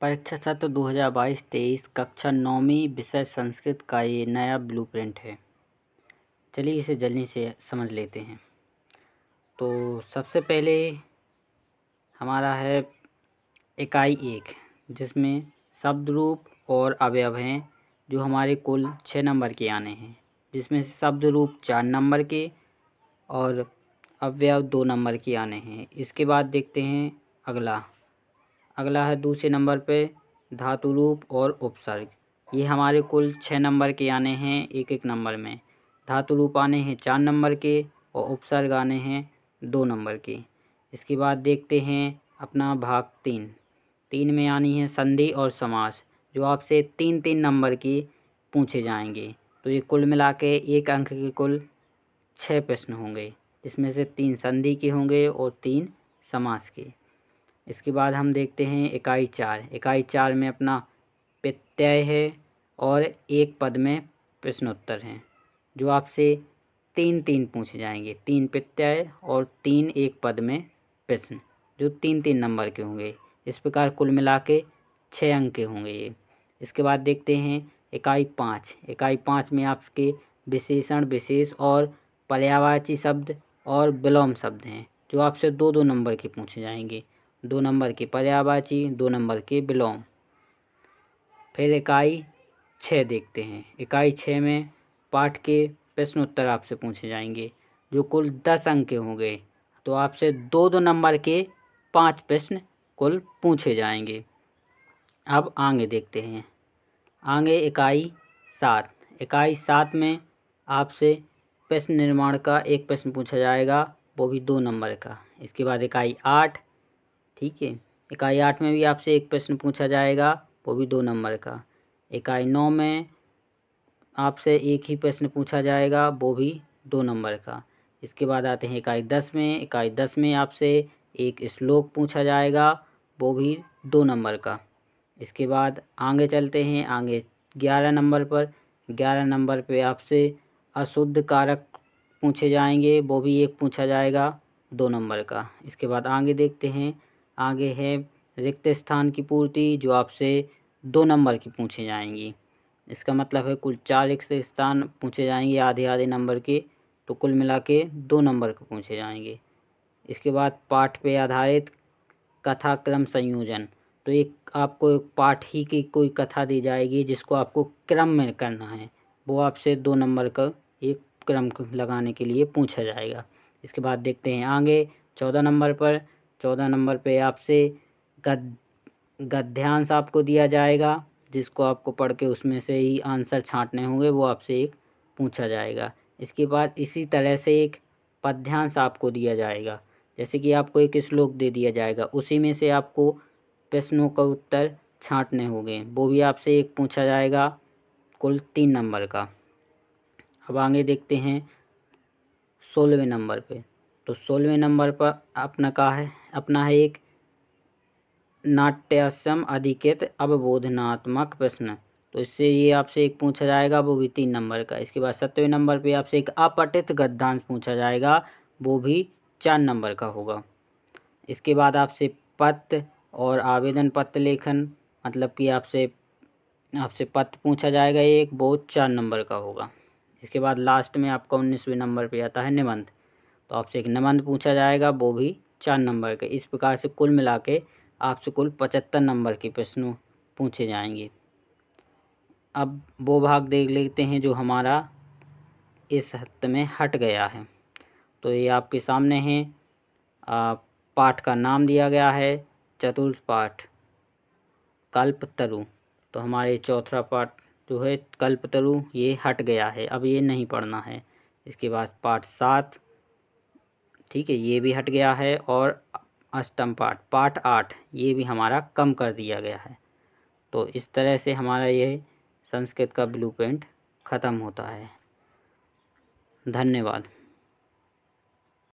परीक्षा सत्र 2022-23 कक्षा 9वीं विषय संस्कृत का ये नया ब्लूप्रिंट है। चलिए इसे जल्दी से समझ लेते हैं। तो सबसे पहले हमारा है इकाई 1, जिसमें शब्द रूप और अवयव हैं जो हमारे कुल 6 नंबर के आने हैं, जिसमें से शब्द रूप 4 नंबर के और अवयव 2 नंबर के आने हैं। इसके बाद देखते हैं अगला है दूसरे नंबर पे धातु रूप और उपसर्ग। ये हमारे कुल 6 नंबर के आने हैं एक एक नंबर में। धातु रूप आने हैं 4 नंबर के और उपसर्ग आने हैं 2 नंबर के। इसके बाद देखते हैं अपना भाग 3 में आनी है संधि और समास, जो आपसे 3-3 नंबर की पूछे जाएंगे। तो ये कुल मिला के 1 अंक के कुल 6 प्रश्न होंगे, जिसमें से 3 संधि के होंगे और 3 समास के। इसके बाद हम देखते हैं इकाई 4 में अपना प्रत्यय है और एक पद में प्रश्नोत्तर हैं, जो आपसे 3-3 पूछे जाएंगे। 3 प्रत्यय और 3 एक पद में प्रश्न, जो 3-3 नंबर के होंगे। इस प्रकार कुल मिला के 6 अंक के होंगे ये। इसके बाद देखते हैं इकाई 5 में आपके विशेषण, विशेष और पर्यायवाची शब्द और विलोम शब्द हैं, जो आपसे 2-2 नंबर के पूछे जाएंगे। 2 नंबर के पर्यायवाची, 2 नंबर के विलोम। फिर इकाई 6 देखते हैं। इकाई 6 में पाठ के प्रश्नोत्तर आपसे पूछे जाएंगे, जो कुल 10 अंक के होंगे। तो आपसे 2-2 नंबर के 5 प्रश्न कुल पूछे जाएंगे। अब आगे देखते हैं। आगे इकाई 7 में आपसे प्रश्न निर्माण का एक प्रश्न पूछा जाएगा, वो भी 2 नंबर का। इसके बाद इकाई 8, ठीक है, इकाई 8 में भी आपसे एक प्रश्न पूछा जाएगा, वो भी 2 नंबर का। इकाई 9 में आपसे एक ही प्रश्न पूछा जाएगा, वो भी 2 नंबर का। इसके बाद आते हैं इकाई 10 में। इकाई 10 में आपसे एक श्लोक पूछा जाएगा, वो भी 2 नंबर का। इसके बाद आगे चलते हैं, आगे 11 नंबर पर। 11 नंबर पे आपसे अशुद्ध कारक पूछे जाएंगे, वो भी एक पूछा जाएगा, 2 नंबर का। इसके बाद आगे देखते हैं, आगे है रिक्त स्थान की पूर्ति, जो आपसे 2 नंबर की पूछे जाएंगी। इसका मतलब है कुल 4 रिक्त स्थान पूछे जाएंगे आधे नंबर के, तो कुल मिला के 2 नंबर के पूछे जाएंगे। इसके बाद पाठ पे आधारित कथा क्रम संयोजन, तो एक आपको एक पाठ ही की कोई कथा दी जाएगी, जिसको आपको क्रम में करना है, वो आपसे 2 नंबर का एक क्रम लगाने के लिए पूछा जाएगा। इसके बाद देखते हैं आगे 14 नंबर पर। 14 नंबर पे आपसे गद्यांश आपको दिया जाएगा, जिसको आपको पढ़ के उसमें से ही आंसर छांटने होंगे, वो आपसे एक पूछा जाएगा। इसके बाद इसी तरह से एक पद्यांश आपको दिया जाएगा, जैसे कि आपको एक श्लोक दे दिया जाएगा, उसी में से आपको प्रश्नों का उत्तर छांटने होंगे, वो भी आपसे एक पूछा जाएगा, कुल 3 नंबर का। अब आगे देखते हैं 16वें नंबर पे। तो 16वें नंबर पर अपना है एक नाट्याश्रम अधिकृत अवबोधनात्मक प्रश्न, तो इससे ये आपसे एक पूछा जाएगा, वो भी 3 नंबर का। इसके बाद 17वें नंबर पे आपसे एक अपठित गद्यांश पूछा जाएगा, वो भी 4 नंबर का होगा। इसके बाद आपसे पत्र और आवेदन पत्र लेखन, मतलब कि आपसे पत्र पूछा जाएगा एक, वो 4 नंबर का होगा। इसके बाद लास्ट में आपका 19वें नंबर पे आता है निबंध, तो आपसे एक निबंध पूछा जाएगा, वो भी 4 नंबर का। इस प्रकार से कुल मिला के आपसे कुल 75 नंबर के प्रश्न पूछे जाएंगे। अब वो भाग देख लेते हैं जो हमारा इस हफ्ते में हट गया है। तो ये आपके सामने है, पाठ का नाम दिया गया है चतुर्थ पाठ कल्पतरु। तो हमारे चौथा पाठ जो है कल्पतरु, ये हट गया है, अब ये नहीं पढ़ना है। इसके बाद पाठ 7, ठीक है, ये भी हट गया है। और अष्टम पाठ 8, ये भी हमारा कम कर दिया गया है। तो इस तरह से हमारा ये संस्कृत का ब्लूप्रिंट ख़त्म होता है। धन्यवाद।